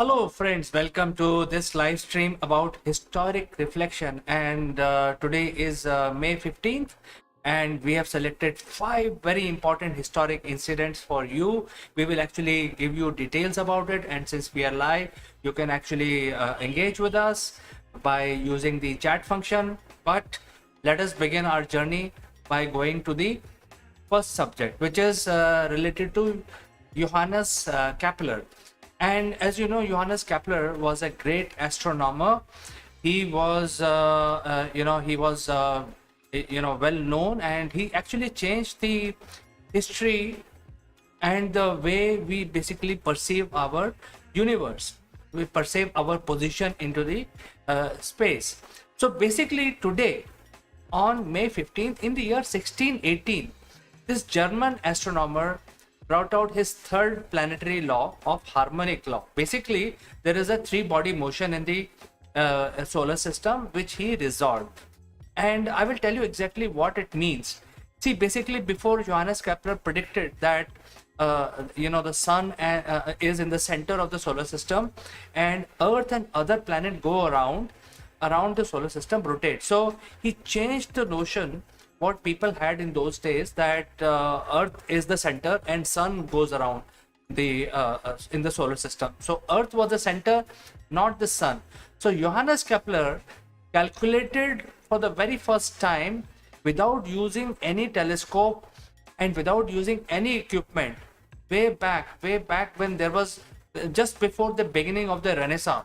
Hello, friends. Welcome to this live stream about historic reflection. And today is May 15th, and we have selected five very important historic incidents for you. We will actually give you details about it. And since we are live, you can actually engage with us by using the chat function. But let us begin our journey by going to the first subject, which is related to Johannes Kepler. And as you know, Johannes Kepler was a great astronomer. He was, well known, and he actually changed the history and the way we basically perceive our universe. We perceive our position into the space. So basically, today, on May 15th, in the year 1618, this German astronomer brought out his third planetary law of harmonic law. Basically, there is a three-body motion in the solar system, which he resolved. And I will tell you exactly what it means. See, basically, before Johannes Kepler predicted that the sun is in the center of the solar system, and Earth and other planets go around the solar system, rotate. So he changed the notion what people had in those days, that Earth is the center and sun goes around the in the solar system. So Earth was the center, not the sun. So Johannes Kepler calculated for the very first time, without using any telescope and without using any equipment, way back when there was just before the beginning of the Renaissance.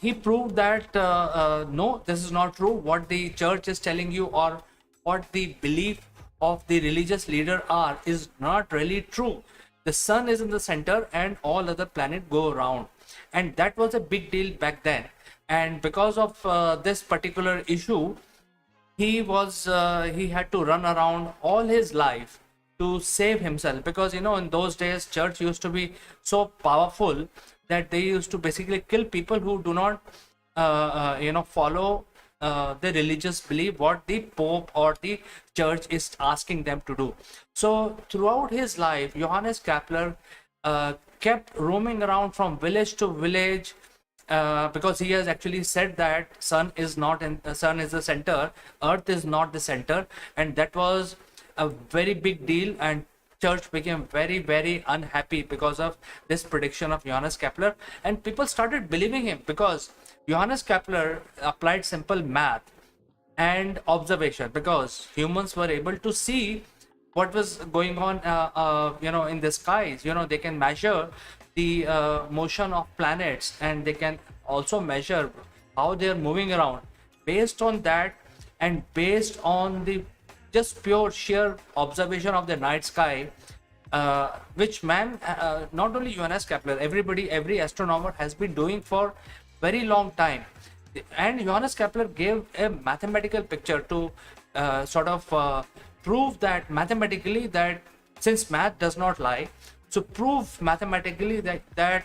He proved that no, this is not true. What the church is telling you, or what the belief of the religious leader are, is not really true. The sun is in the center and all other planets go around. And that was a big deal back then. And because of this particular issue, he had to run around all his life to save himself, because in those days church used to be so powerful that they used to basically kill people who do not follow the religious belief what the pope or the church is asking them to do. So throughout his life, Johannes Kepler kept roaming around from village to village, because he has actually said that sun is the center, earth is not the center. And that was a very big deal, and church became very, very unhappy because of this prediction of Johannes Kepler, and people started believing him because Johannes Kepler applied simple math and observation, because humans were able to see what was going on in the skies. They can measure the motion of planets, and they can also measure how they are moving around. Based on that, and based on the just pure sheer observation of the night sky, which not only Johannes Kepler, every astronomer has been doing for very long time. And Johannes Kepler gave a mathematical picture to prove that mathematically, that since math does not lie, so prove mathematically that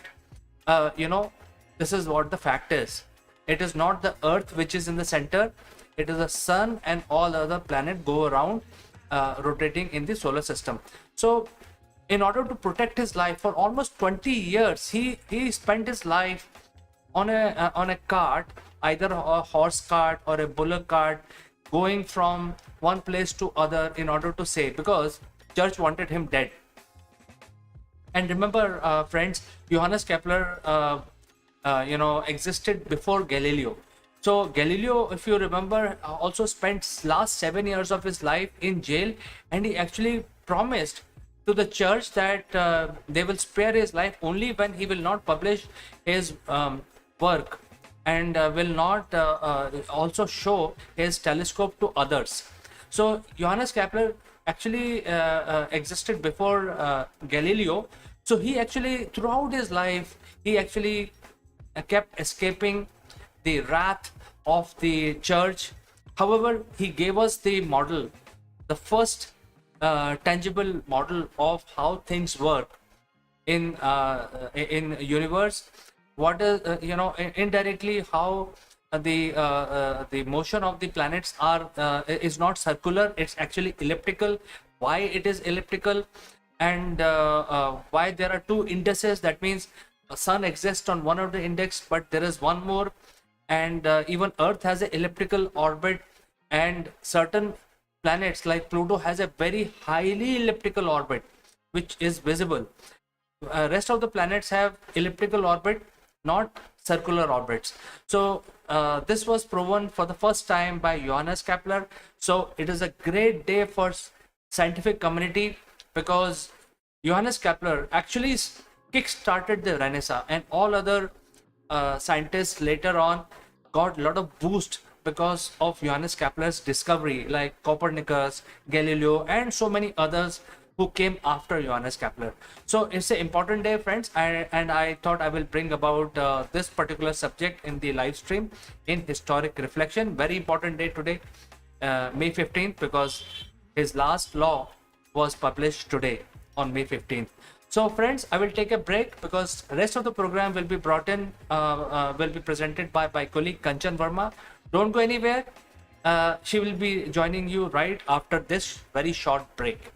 this is what the fact is. It is not the earth which is in the center, it is the sun and all other planets go around rotating in the solar system. So in order to protect his life for almost 20 years, he spent his life on a cart, either a horse cart or a bullock cart, going from one place to other in order to save, because church wanted him dead. And remember, friends, Johannes Kepler existed before Galileo. So Galileo, if you remember, also spent last 7 years of his life in jail, and he actually promised to the church that they will spare his life only when he will not publish his work, and will not also show his telescope to others. So Johannes Kepler actually existed before Galileo. So he actually, throughout his life, he actually kept escaping the wrath of the church. However, he gave us the model, the first tangible model of how things work in universe. What is indirectly how the motion of the planets is not circular, it's actually elliptical. Why it is elliptical, and why there are two indices. That means sun exists on one of the index, but there is one more. And even Earth has an elliptical orbit, and certain planets like Pluto has a very highly elliptical orbit which is visible. Rest of the planets have elliptical orbit, not circular orbits. So this was proven for the first time by Johannes Kepler. So it is a great day for scientific community, because Johannes Kepler actually kick-started the Renaissance, and all other scientists later on got a lot of boost because of Johannes Kepler's discovery, like Copernicus, Galileo, and so many others who came after Johannes Kepler. So it's an important day, friends, and I thought I will bring about this particular subject in the live stream in historic reflection. Very important day today, May 15th, because his last law was published today on May 15th. So friends, I will take a break because rest of the program will be brought in, will be presented by my colleague Kanchan Verma. Don't go anywhere. She will be joining you right after this very short break.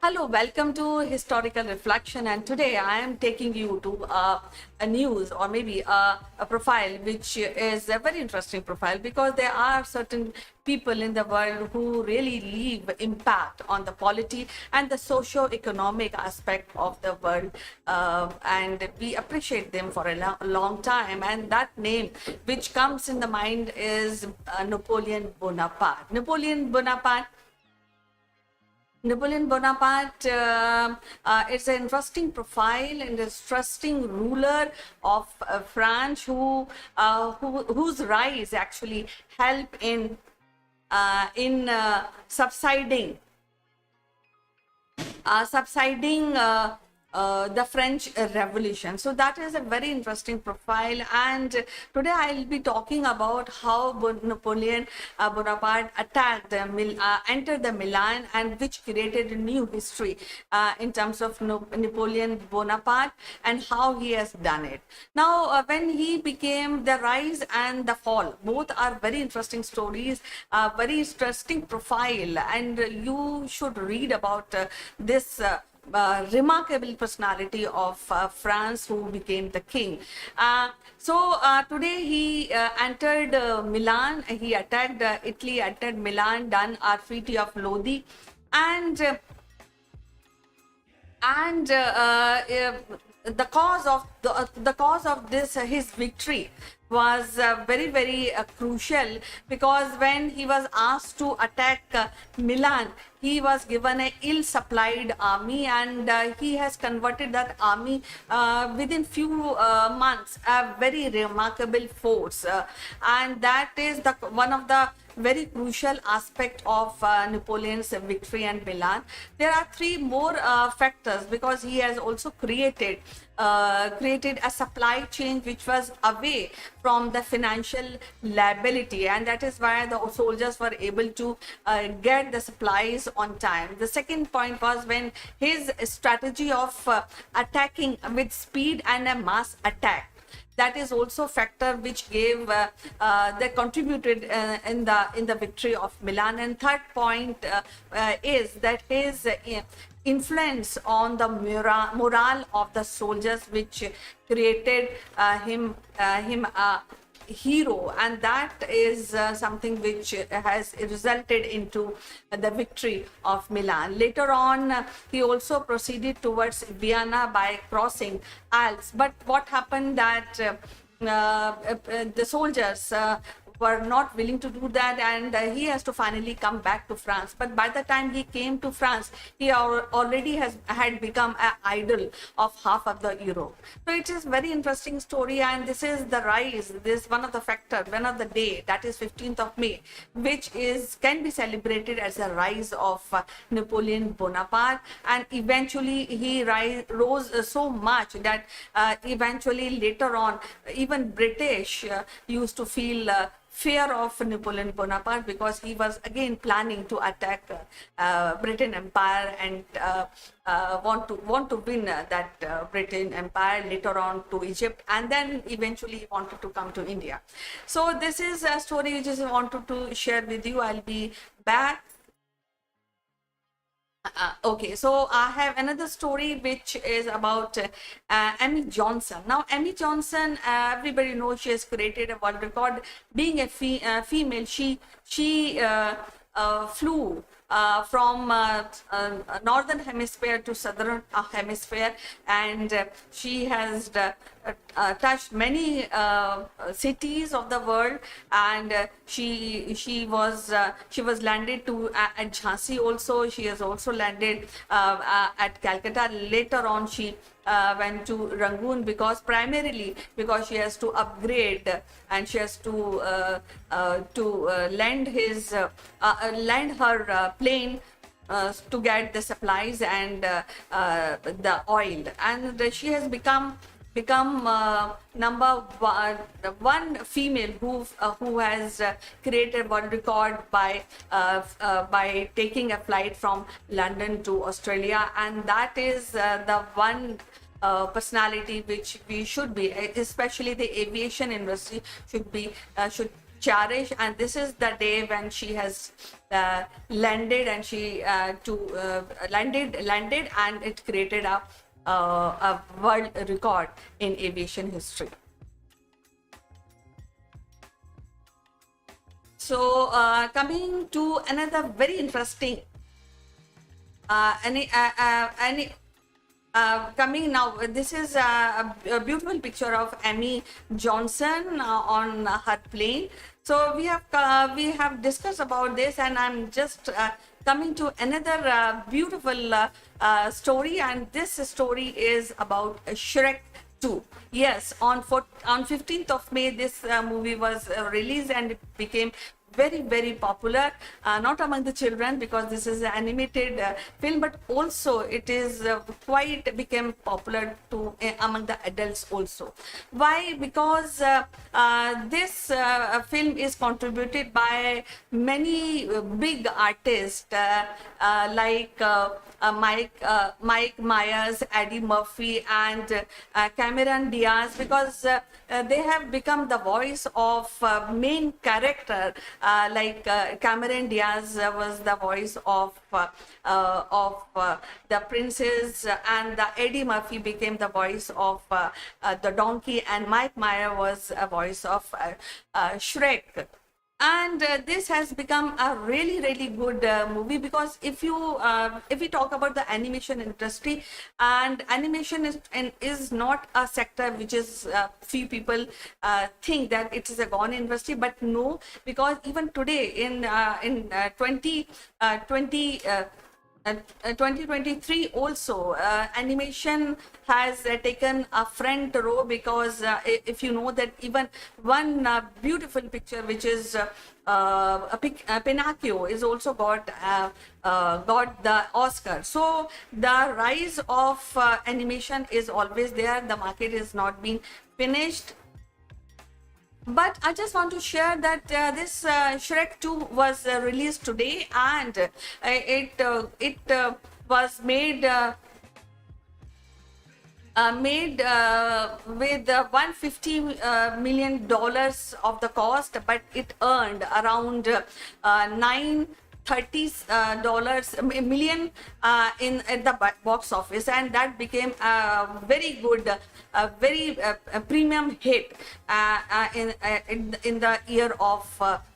Hello, welcome to Historical Reflection, and today I am taking you to a news, or maybe a profile which is a very interesting profile, because there are certain people in the world who really leave impact on the polity and the socio-economic aspect of the world, and we appreciate them for a long time. And that name which comes in the mind is Napoleon Bonaparte. Napoleon Bonaparte is an interesting profile and interesting ruler of France, whose rise actually helped in subsiding the French Revolution. So that is a very interesting profile, and today I'll be talking about how Napoleon Bonaparte entered the Milan, and which created a new history in terms of Napoleon Bonaparte and how he has done it. Now, when he became, the rise and the fall, both are very interesting stories, very interesting profile, and you should read about this remarkable personality of France, who became the king. So today he entered Milan. He attacked Italy, attacked Milan, done our Treaty of Lodi, and the cause of this his victory was very crucial, because when he was asked to attack Milan, he was given an ill-supplied army, and he has converted that army within few months, a very remarkable force, and that is one of the very crucial aspect of Napoleon's victory and Milan. There are three more factors, because he has also created a supply chain which was away from the financial liability, and that is why the soldiers were able to get the supplies on time. The second point was when his strategy of attacking with speed and a mass attack, that is also factor which gave that contributed in the victory of Milan. And third point is that his influence on the morale of the soldiers, which created him a hero, and that is something which has resulted into the victory of Milan. Later on, he also proceeded towards Vienna by crossing Alps. But what happened that the soldiers were not willing to do that, and he has to finally come back to France. But by the time he came to France, he already had become an idol of half of the Europe. So it is very interesting story, and this is the rise. This one of the factor, one of the day, that is 15th of May, which can be celebrated as a rise of Napoleon Bonaparte, and eventually he rose so much that eventually later on even British used to feel fear of Napoleon Bonaparte, because he was again planning to attack Britain Empire and want to win that Britain Empire later on to Egypt, and then eventually he wanted to come to India. So this is a story which I wanted to share with you. I'll be back. Okay, so I have another story which is about Amy Johnson. Now, Amy Johnson, everybody knows she has created a world record. Being a female, she flew from northern hemisphere to southern hemisphere, and she has touched many cities of the world, and she was landed to at Jhansi also. She has also landed at Calcutta. Later on, she went to Rangoon, because primarily because she has to upgrade, and she has to lend her plane to get the supplies and the oil, and she has become number one female who has created world record by taking a flight from London to Australia, and that is the one personality which we should be, especially the aviation industry, should cherish. And this is the day when she has landed, and she landed, and it created a world record in aviation history. So coming to another very interesting coming now, this is a beautiful picture of Amy Johnson on her plane. So we have discussed about this, and I'm just coming to another beautiful story, and this story is about Shrek 2. Yes, on 15th of May, this movie was released, and it became very, very popular, not among the children, because this is an animated film, but also it is quite became popular to among the adults also. Why? Because this film is contributed by many big artists like Mike Myers, Eddie Murphy, and Cameron Diaz, because they have become the voice of main character. Like Cameron Diaz was the voice of the princess, and the Eddie Murphy became the voice of the donkey, and Mike Myers was a voice of Shrek. And this has become a really, really good movie, because if we talk about the animation industry, and animation is not a sector which is few people think that it is a gone industry, but no, because even today in 2023 also, animation has taken a front row, because if you know that even one beautiful picture which is Pinocchio is also got the Oscar. So the rise of animation is always there. The market is not being finished. But I just want to share that this Shrek 2 was released today, and it was made with $150 million of the cost, but it earned around $930 million at the box office, and that became a very good, very premium hit in the year of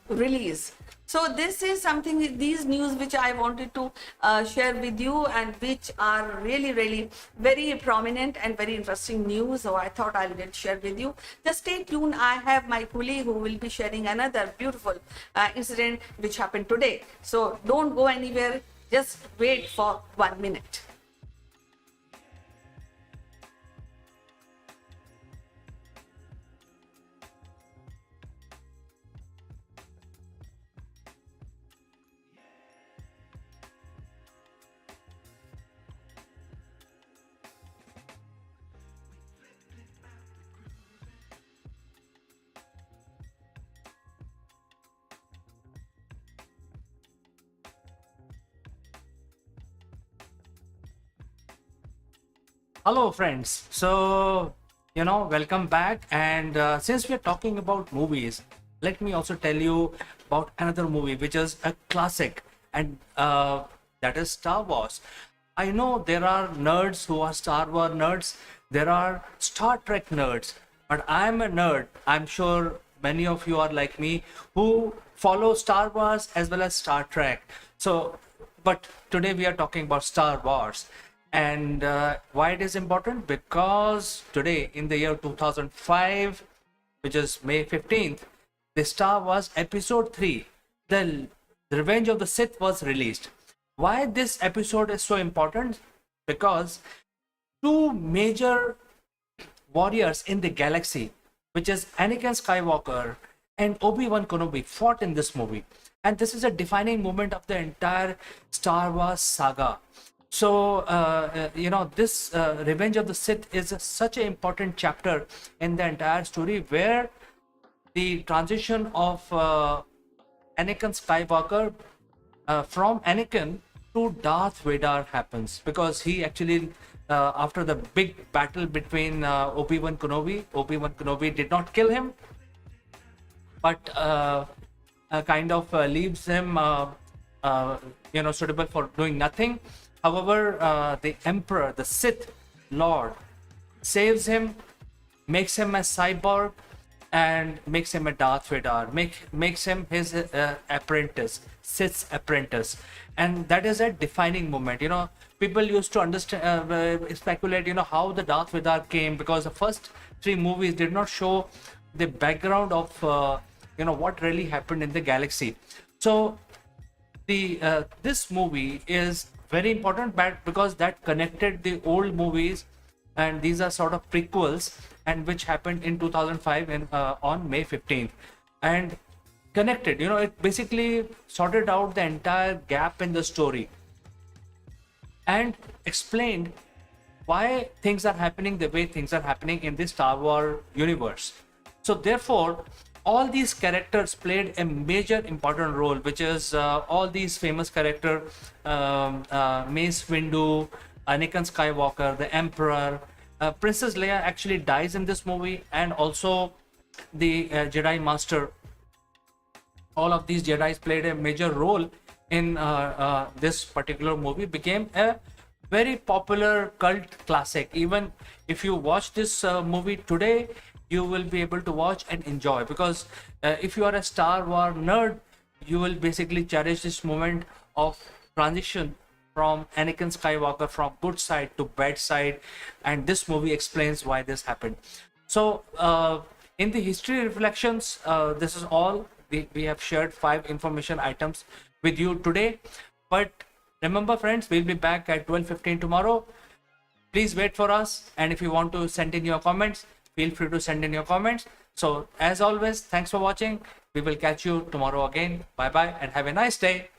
release. So this is something, these news which I wanted to share with you, and which are really, really very prominent and very interesting news. So I thought I'll get share with you. Just stay tuned. I have my colleague who will be sharing another beautiful incident which happened today. So don't go anywhere. Just wait for 1 minute. Hello, friends. So, welcome back. And since we're talking about movies, let me also tell you about another movie which is a classic, and that is Star Wars. I know there are nerds who are Star Wars nerds, there are Star Trek nerds, but I'm a nerd. I'm sure many of you are like me who follow Star Wars as well as Star Trek. So, but today we are talking about Star Wars. And why it is important? Because today, in the year 2005, which is May 15th, the Star Wars Episode 3, the Revenge of the Sith, was released. Why this episode is so important? Because two major warriors in the galaxy, which is Anakin Skywalker and Obi-Wan Kenobi, fought in this movie. And this is a defining moment of the entire Star Wars saga. So, this Revenge of the Sith is such an important chapter in the entire story, where the transition of Anakin Skywalker from Anakin to Darth Vader happens, because he actually, after the big battle between Obi-Wan Kenobi did not kill him, but kind of leaves him, suitable for doing nothing. However, the Emperor, the Sith Lord, saves him, makes him a cyborg, and makes him a Darth Vader, makes him his apprentice, Sith's apprentice. And that is a defining moment. People used to understand, speculate, how the Darth Vader came, because the first three movies did not show the background of, what really happened in the galaxy. So, this movie is very important, but because that connected the old movies, and these are sort of prequels, and which happened in 2005 and on May 15th, and connected, it basically sorted out the entire gap in the story and explained why things are happening the way things are happening in the Star Wars universe. So therefore, all these characters played a major important role, which is all these famous characters, Mace Windu, Anakin Skywalker, the Emperor, Princess Leia actually dies in this movie, and also the Jedi Master. All of these Jedis played a major role in this particular movie, became a very popular cult classic. Even if you watch this movie today, you will be able to watch and enjoy, because if you are a Star Wars nerd, you will basically cherish this moment of transition from Anakin Skywalker from good side to bad side, and this movie explains why this happened. So in the history reflections, this is all. We have shared 5 information items with you today, but remember, friends, we'll be back at 12:15 tomorrow. Please wait for us, and if you want to send in your comments, feel free to send in your comments. So as always, thanks for watching. We will catch you tomorrow again. Bye bye, and have a nice day.